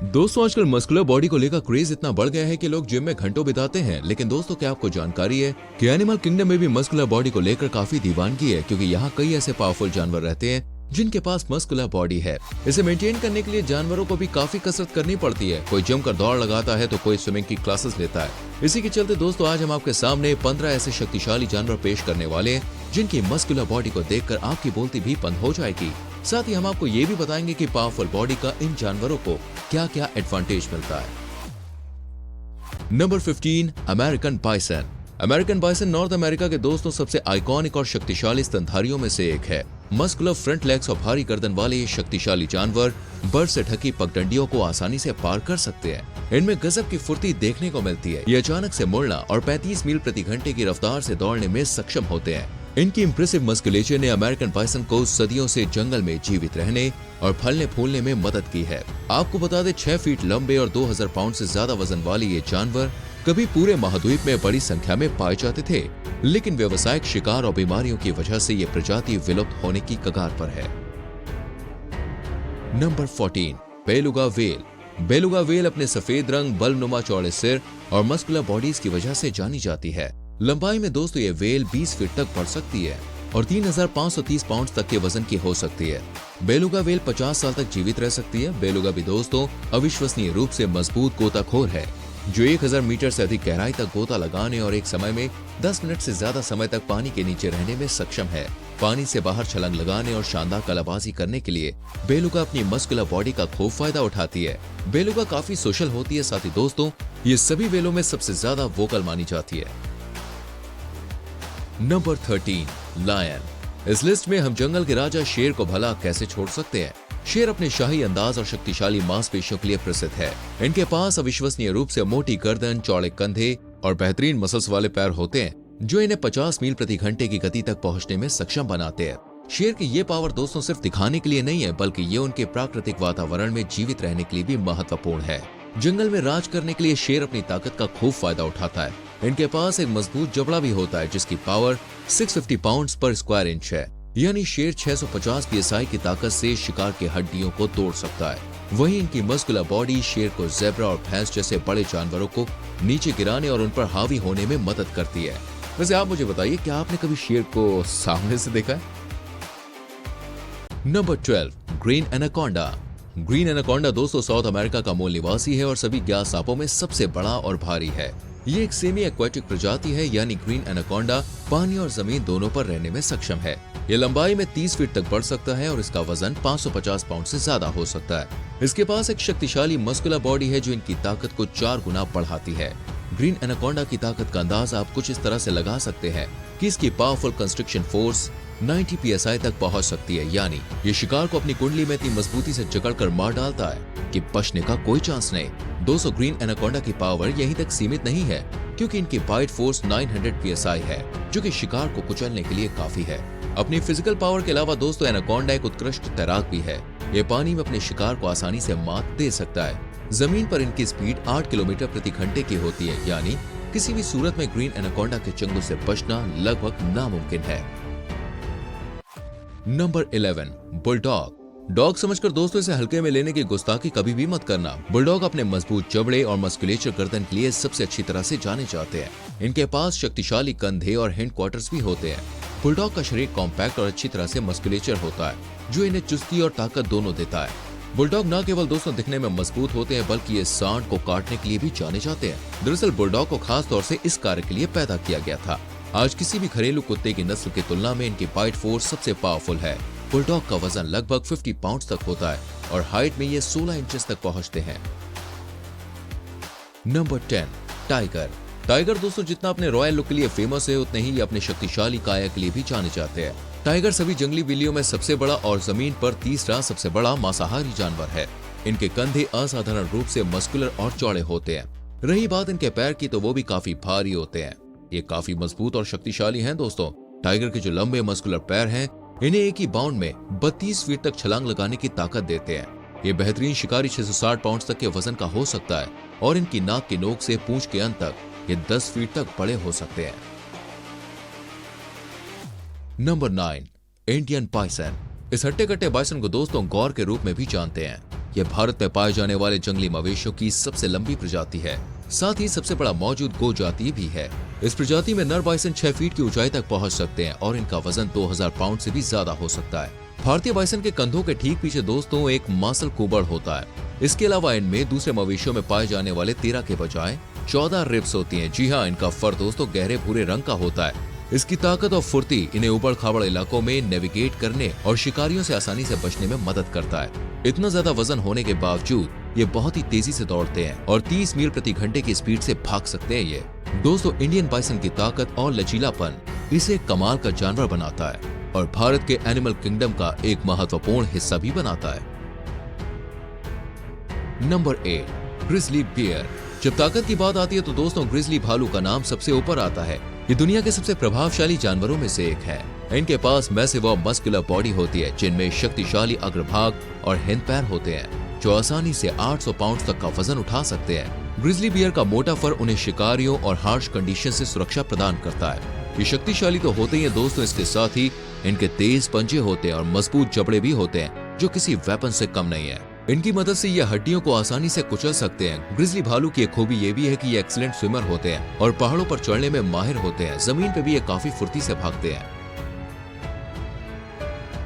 दोस्तों आजकल muscular body को लेकर क्रेज इतना बढ़ गया है कि लोग जिम में घंटों बिताते हैं। लेकिन दोस्तों क्या आपको जानकारी है कि एनिमल किंगडम में भी मस्कुलर बॉडी को लेकर काफी दीवानगी है, क्योंकि यहाँ कई ऐसे पावरफुल जानवर रहते हैं जिनके पास मस्कुलर बॉडी है। इसे मेंटेन करने के लिए जानवरों को भी काफी कसरत करनी पड़ती है। कोई जमकर दौड़ लगाता है तो कोई स्विमिंग की क्लासेस लेता है। इसी के चलते दोस्तों आज हम आपके सामने 15 ऐसे शक्तिशाली जानवर पेश करने वाले हैं जिनकी मस्कुलर बॉडी को देखकर आपकी बोलती भी बंद हो जाएगी। साथ ही हम आपको ये भी बताएंगे कि पावरफुल बॉडी का इन जानवरों को क्या क्या एडवांटेज मिलता है। Number 15 American bison. American bison north America के दोस्तों सबसे आइकॉनिक और शक्तिशाली स्तनधारियों में से एक है। मस्कुलर फ्रंट लेग्स और भारी गर्दन वाले ये शक्तिशाली जानवर बर्फ से ढकी पगडंडियों को आसानी से पार कर सकते हैं। इनमें गजब की फुर्ती देखने को मिलती है। ये अचानक से मुड़ना और 35 मील प्रति घंटे की रफ्तार से दौड़ने में सक्षम होते हैं। इनकी इम्प्रेसिव मस्कुलेचर ने अमेरिकन बाइसन को सदियों से जंगल में जीवित रहने और फलने फूलने में मदद की है। आपको बता दें 6 फीट लंबे और 2000 पाउंड से ज्यादा वजन वाले ये जानवर कभी पूरे महाद्वीप में बड़ी संख्या में पाए जाते थे, लेकिन व्यावसायिक शिकार और बीमारियों की वजह से ये प्रजाति विलुप्त होने की कगार पर है। Number 14 beluga well. Beluga well अपने सफेद रंग, बल्बनुमा चौड़े सिर और मस्कुलर बॉडीज की वजह से जानी जाती है। लंबाई में दोस्तों ये वेल 20 फीट तक बढ़ सकती है और 3530 पाउंड तक के वजन की हो सकती है। बेलुगा वेल 50 साल तक जीवित रह सकती है। बेलुगा भी दोस्तों अविश्वसनीय रूप से मजबूत गोताखोर है, जो 1000 मीटर से अधिक गहराई तक गोता लगाने और एक समय में 10 मिनट से ज्यादा समय तक पानी के नीचे रहने में सक्षम है। पानी से बाहर छलांग लगाने और शानदार कलाबाजी करने के लिए बेलुगा अपनी मस्कुलर बॉडी का खूब फायदा उठाती है। बेलुगा काफी सोशल होती है। साथ ही दोस्तों ये सभी वेलों में सबसे ज्यादा वोकल मानी जाती है। Number 13 lion. इस लिस्ट में हम जंगल के राजा शेर को भला कैसे छोड़ सकते हैं। शेर अपने शाही अंदाज और शक्तिशाली मांसपेशियों के लिए प्रसिद्ध है। इनके पास अविश्वसनीय रूप से मोटी गर्दन, चौड़े कंधे और बेहतरीन मसल्स वाले पैर होते हैं, जो इन्हें 50 मील प्रति घंटे की गति तक पहुंचने में सक्षम बनाते हैं। शेर की ये पावर दोस्तों सिर्फ दिखाने के लिए नहीं है, बल्कि ये उनके प्राकृतिक वातावरण में जीवित रहने के लिए भी महत्वपूर्ण है। जंगल में राज करने के लिए शेर अपनी ताकत का खूब फायदा उठाता है। इनके पास एक मजबूत जबड़ा भी होता है, जिसकी पावर 650 पाउंड पर स्क्वायर इंच है। यानी शेर 650 psi की ताकत से शिकार के हड्डियों को तोड़ सकता है। वहीं इनकी मस्कुलर बॉडी शेर को ज़ेब्रा और भैंस जैसे बड़े जानवरों को नीचे गिराने और उन पर हावी होने में मदद करती है। वैसे आप मुझे बताइए, क्या आपने कभी शेर को सामने से देखा है? Number 12 green anaconda. Green anaconda दोस्तों साउथ अमेरिका का मूल निवासी है और सभी ग्यास सांपों में सबसे बड़ा और भारी है। ये एक सेमी एक्वेटिक प्रजाति है, यानी ग्रीन एनाकोंडा पानी और जमीन दोनों पर रहने में सक्षम है। ये लंबाई में 30 फीट तक बढ़ सकता है और इसका वजन 550 पाउंड से ज्यादा हो सकता है। इसके पास एक शक्तिशाली मस्कुलर बॉडी है जो इनकी ताकत को 4 गुना बढ़ाती है। ग्रीन एनाकोंडा की ताकत का अंदाज आप कुछ इस तरह से लगा सकते हैं कि इसकी पावरफुल कंस्ट्रक्शन फोर्स 90 psi तक पहुंच सकती है। यानी ये शिकार को अपनी कुंडली में इतनी मजबूती से जकड़कर मार डालता है कि बचने का कोई चांस नहीं। दोस्तों ग्रीन एनाकोंडा की पावर यहीं तक सीमित नहीं है, क्योंकि इनकी बाइट फोर्स 900 psi है, जो कि शिकार को कुचलने के लिए काफी है। अपनी फिजिकल पावर के अलावा दोस्तों एनाकोंडा एक उत्कृष्ट तैराक भी है। ये पानी में अपने शिकार को आसानी से मात दे सकता है। जमीन पर इनकी स्पीड 8 किलोमीटर प्रति घंटे की होती है, यानी किसी भी सूरत में ग्रीन एनाकोंडा के चंगुल से बचना लगभग नामुमकिन है। Number 11 bulldog. डॉग समझकर दोस्तों इसे हल्के में लेने की गुस्ताखी कभी भी मत करना। बुलडॉग अपने मजबूत जबड़े और मस्कुलेचर गर्दन के लिए सबसे अच्छी तरह से जाने जाते हैं। इनके पास शक्तिशाली कंधे और हिंड क्वार्टर्स भी होते हैं। बुलडॉग का शरीर कॉम्पैक्ट और अच्छी तरह से मस्कुलेचर होता है, जो इन्हें चुस्ती और ताकत दोनों देता है। बुलडॉग न केवल दोस्तों दिखने में मजबूत होते हैं, बल्कि ये सांड को काटने के लिए भी जाने जाते हैं। दरअसल बुलडॉग को खास तौर से इस कार्य के लिए पैदा किया गया था। आज किसी भी घरेलू कुत्ते की नस्ल की तुलना में इनकी बाइट फोर्स सबसे पावरफुल है। बुलडॉग का वजन लगभग 50 पाउंड तक होता है और हाइट में ये 16 इंचेस तक पहुंचते हैं। Number 10 tiger. टाइगर दोस्तों जितना अपने रॉयल लुक के लिए फेमस है, उतने ही ये अपने शक्तिशाली काया के लिए भी जाने जाते हैं। टाइगर सभी जंगली बिल्लियों में सबसे बड़ा और जमीन पर तीसरा सबसे बड़ा मांसाहारी जानवर है। इनके कंधे असाधारण रूप से मस्कुलर और चौड़े होते हैं। रही बात इनके पैर की, तो वो भी काफी भारी होते हैं। ये काफी मजबूत और शक्तिशाली हैं दोस्तों। टाइगर के जो लंबे मस्कुलर पैर हैं, इन्हें एक ही बाउंड में 32 फीट तक छलांग लगाने की ताकत देते हैं। ये बेहतरीन शिकारी 660 पाउंड तक के वजन का हो सकता है और इनकी नाक की नोक से पूंछ के अंत तक ये 10 फीट तक बड़े हो सकते हैं। Number 9 Indian bison. इस हट्टे कट्टे बाइसन को दोस्तों गौर के रूप में भी जानते हैं। यह भारत में पाए जाने वाले जंगली मवेशियों की सबसे लंबी प्रजाति है। साथ ही सबसे बड़ा मौजूद गो जाति भी है। इस प्रजाति में नर बाइसन 6 फीट की ऊंचाई तक पहुंच सकते हैं और इनका वजन 2000 पाउंड से भी ज्यादा हो सकता है। भारतीय बाइसन के कंधों के ठीक पीछे दोस्तों एक मासल कुबड़ होता है। इसके अलावा इनमें दूसरे मवेशियों में पाए जाने वाले 13 के बजाय 14 रिब्स होती हैं। जी हाँ, इनका फर दोस्तों गहरे भूरे रंग का होता है। इसकी ताकत और फुर्ती इन्हें उबड़ खाबड़ इलाकों में नेविगेट करने और शिकारियों से आसानी से बचने में मदद करता है। इतना ज्यादा वजन होने के बावजूद ये बहुत ही तेजी से दौड़ते हैं और 30 मील प्रति घंटे की स्पीड से भाग सकते हैं। ये दोस्तों इंडियन बाइसन की ताकत और लचीलापन इसे कमाल का जानवर बनाता है और भारत के एनिमल किंगडम का एक महत्वपूर्ण हिस्सा भी बनाता है। Number 8, grizzly bear. जब ताकत की बात आती है तो दोस्तों ग्रिजली भालू का नाम सबसे ऊपर आता है। ये दुनिया के सबसे प्रभावशाली जानवरों में से एक है। इनके पास मैसिव और मस्कुलर बॉडी होती है, जिनमें शक्तिशाली अग्रभाग और हिंद पैर होते हैं, जो आसानी से 800 पाउंड तक का वजन उठा सकते हैं। ग्रिजली बियर का मोटा फर उन्हें शिकारियों और हार्श कंडीशन से सुरक्षा प्रदान करता है। ये शक्तिशाली तो होते ही हैं दोस्तों, इसके साथ ही इनके तेज पंजे होते हैं और मजबूत जबड़े भी होते हैं, जो किसी वेपन से कम नहीं है। इनकी मदद से ये हड्डियों को आसानी से कुचल सकते हैं। ग्रिजली भालू की एक खूबी ये भी है कि ये एक्सीलेंट स्विमर होते हैं और पहाड़ों पर चढ़ने में माहिर होते हैं। जमीन पे भी ये काफी फुर्ती से भागते हैं।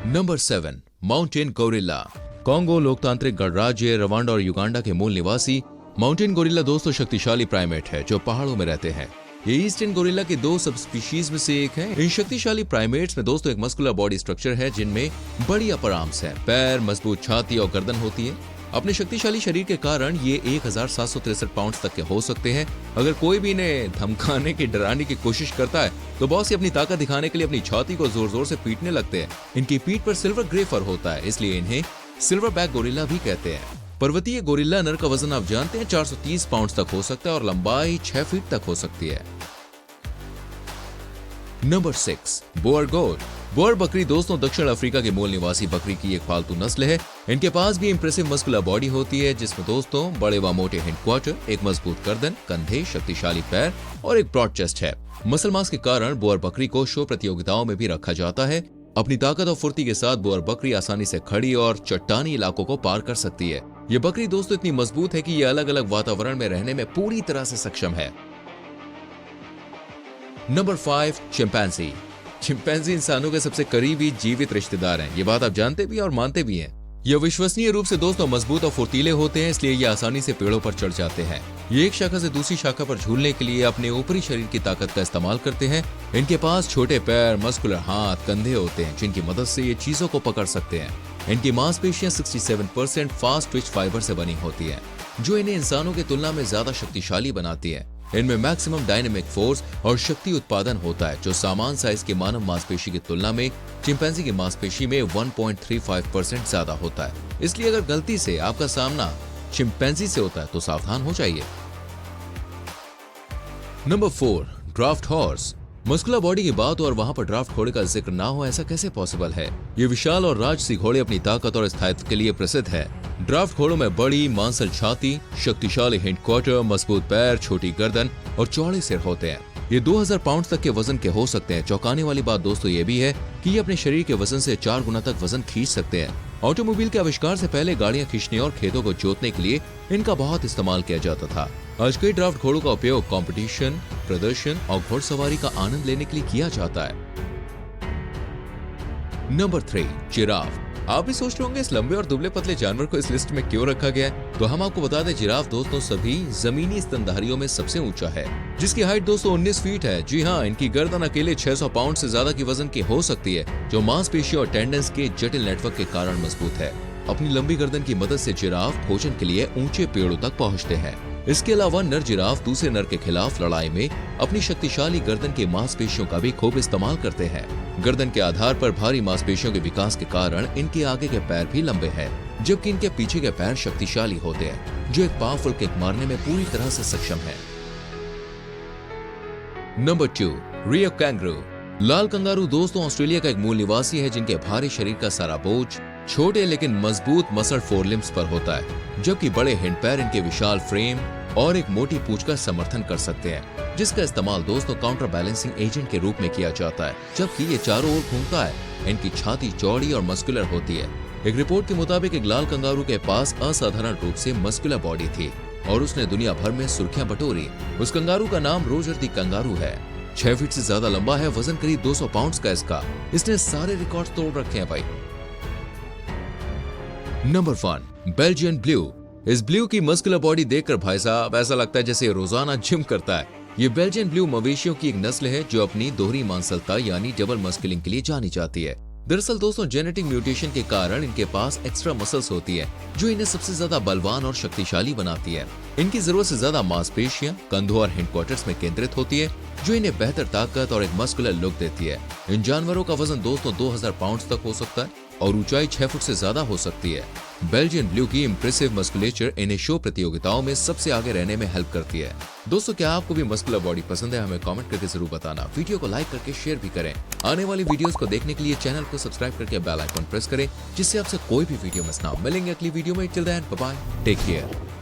Number 7, mountain gorilla. कॉन्गो लोकतांत्रिक गणराज्य, रवांडा और युगांडा के मूल निवासी माउंटेन गोरिल्ला दोस्तों शक्तिशाली प्राइमेट है जो पहाड़ों में रहते हैं। ये ईस्टर्न गोरिल्ला के 2 सब स्पीशीज में से एक है। इन शक्तिशाली प्राइमेट्स में दोस्तों एक मस्कुलर बॉडी स्ट्रक्चर है, जिनमें बड़ी अपर आर्म्स हैं, पैर, मजबूत छाती और गर्दन होती है। अपने शक्तिशाली शरीर के कारण ये 1763 पाउंड तक के हो सकते हैं। अगर कोई भी इन्हें धमकाने की, डराने की कोशिश करता है तो बॉस ये अपनी ताकत दिखाने के लिए अपनी छाती को जोर जोर से पीटने लगते हैं। इनकी पीठ पर सिल्वर ग्रे फर होता है, इसलिए इन्हें सिल्वर बैक गोरिल्ला भी कहते हैं। पर्वतीय गोरिल्ला नर का वजन आप जानते हैं 430 पाउंड तक हो सकता है और लंबाई 6 फीट तक हो सकती है। नंबर 6, बोअर गोट। बोअर बकरी दोस्तों दक्षिण अफ्रीका के मूल निवासी बकरी की एक पालतू नस्ल है। इनके पास भी इंप्रेसिव मस्कुलर बॉडी होती है, जिसमें दोस्तों बड़े व मोटे हिंड क्वार्टर, एक मजबूत गर्दन, कंधे, शक्तिशाली पैर और एक ब्रॉड चेस्ट है। मसल मास के कारण बोअर बकरी को शो प्रतियोगिताओं में भी रखा जाता है। अपनी ताकत और फुर्ती के साथ बोअर बकरी आसानी से खड़ी और चट्टानी इलाकों को पार कर सकती है। ये बकरी दोस्तों इतनी मजबूत है कि ये अलग अलग वातावरण में रहने में पूरी तरह से सक्षम है। Number 5, chimpanzee. चिंपैंजी इंसानों के सबसे करीबी जीवित रिश्तेदार हैं। ये बात आप जानते भी और मानते भी हैं। ये विश्वसनीय रूप से दोस्तों मजबूत और फुर्तीले होते हैं, इसलिए ये आसानी से पेड़ों पर चढ़ जाते हैं। ये एक शाखा से दूसरी शाखा पर झूलने के लिए अपने ऊपरी शरीर की ताकत का इस्तेमाल करते हैं। इनके पास छोटे पैर, मस्कुलर हाथ, कंधे होते हैं, जिनकी मदद से ये चीजों को पकड़ सकते हैं। इनकी मांसपेशियां 67% फास्ट ट्विच फाइबर से बनी होती हैं, जो इन्हें इंसानों की तुलना में ज्यादा शक्तिशाली बनाती है। इनमें मैक्सिमम डायनेमिक फोर्स और शक्ति उत्पादन होता है, जो सामान्य साइज के मानव मांसपेशी की तुलना में चिंपैंजी की मांसपेशी में 1.35% ज्यादा होता है। इसलिए अगर गलती से आपका सामना चिंपैंजी से होता है तो सावधान हो जाइए। Number 4, draft horse. Muscular body की बात और वहां पर ड्राफ्ट घोड़े का जिक्र ना हो, ऐसा कैसे पॉसिबल है? ये विशाल और राजसी घोड़े अपनी ताकत और स्थायित्व के लिए प्रसिद्ध है। ड्राफ्ट घोड़ों में बड़ी मांसल छाती, शक्तिशाली हिंड क्वार्टर, मजबूत पैर, छोटी गर्दन और चौड़े सिर होते हैं। ये 2000 पाउंड तक के वजन के हो सकते हैं। चौंकाने वाली बात दोस्तों ये भी है कि ये अपने शरीर के वजन से 4 गुना तक वजन खींच सकते हैं। ऑटोमोबाइल के आविष्कार से पहले गाड़ियां खींचने और खेतों को जोतने के लिए इनका बहुत इस्तेमाल किया जाता था। आज कई ड्राफ्ट घोड़ों का उपयोग कंपटीशन, प्रदर्शन और घुड़सवारी का आनंद लेने के लिए किया जाता है। Number 3, giraffe. आप भी सोच रहे होंगे इस लंबे और दुबले पतले जानवर को इस लिस्ट में क्यों रखा गया है? तो हम आपको बता दें, जिराफ दोस्तों सभी जमीनी स्तनधारियों में सबसे ऊंचा है, जिसकी हाइट दोस्तों 19 फीट है। जी हाँ, इनकी गर्दन अकेले 600 पाउंड से ज्यादा की वजन की हो सकती है, जो मांसपेशी और टेंडन्स के जटिल नेटवर्क के कारण मजबूत है। अपनी लंबी गर्दन की मदद से जिराफ भोजन के लिए ऊंचे पेड़ों तक पहुंचते हैं। इसके अलावा नर जिराफ दूसरे नर के खिलाफ लड़ाई में अपनी शक्तिशाली गर्दन के मांसपेशियों का भी खूब इस्तेमाल करते हैं। गर्दन के आधार पर भारी मांसपेशियों के विकास के कारण इनके आगे के पैर भी लंबे हैं, जबकि इनके पीछे के पैर शक्तिशाली होते हैं, जो एक पावरफुल किक मारने में पूरी तरह से सक्षम है। नंबर 2, रियो कैंगरू। लाल कंगारू दोस्तों ऑस्ट्रेलिया का एक मूल निवासी है, जिनके भारी शरीर का सारा बोझ छोटे लेकिन मजबूत मसल फोरलिम्स पर होता है, जबकि बड़े हिंड पैर इनके विशाल फ्रेम और एक मोटी पूंछ का समर्थन कर सकते हैं, जिसका इस्तेमाल दोस्तों काउंटर बैलेंसिंग एजेंट के रूप में किया जाता है। जबकि ये चारों ओर घूमता है। इनकी छाती चौड़ी और मस्कुलर होती है। एक रिपोर्ट के मुताबिक एक लाल कंगारू के पास असाधारण रूप से मस्कुलर बॉडी थी और उसने दुनिया भर में सुर्खियां बटोरी। उस कंगारू का नाम रोजर दी कंगारू है। 6 फीट से ज्यादा लंबा है, वजन करीब 200 पाउंड का इसका। इसने सारे रिकॉर्ड तोड़ रखे हैं भाई। Number 1, Belgian blue. इस ब्लू की मस्कुलर बॉडी देखकर भाई साहब ऐसा लगता है जैसे रोजाना जिम करता है। ये बेल्जियन ब्लू मवेशियों की एक नस्ल है जो अपनी दोहरी मांसलता यानी डबल मस्कुलिंग के लिए जानी जाती है। दरअसल दोस्तों, जेनेटिक म्यूटेशन के कारण इनके पास एक्स्ट्रा मसल्स होती है जो इन्हें सबसे ज्यादा बलवान और शक्तिशाली बनाती है। इनकी जरूरत से ज्यादा मांसपेशियां कंधों और हेडक्वार्टर्स में केंद्रित होती है जो इन्हें बेहतर ताकत और एक मस्कुलर लुक देती है। इन जानवरों का वजन दोस्तों 2000 पाउंड तक हो सकता है और ऊंचाई 6 फुट से ज्यादा हो सकती है। बेल्जियन ब्लू की इम्प्रेसिव मस्कुलेचर इन्हें शो प्रतियोगिताओं में सबसे आगे रहने में हेल्प करती है। दोस्तों, क्या आपको भी मस्कुलर बॉडी पसंद है? हमें कमेंट करके जरूर बताना। वीडियो को लाइक करके शेयर भी करें। आने वाली वीडियोस को देखने के लिए चैनल को सब्सक्राइब करके बेल आइकन प्रेस करें जिससे आपसे कोई भी वीडियो मिस ना हो। मिलेंगे अगली वीडियो में। Till then bye bye, take care.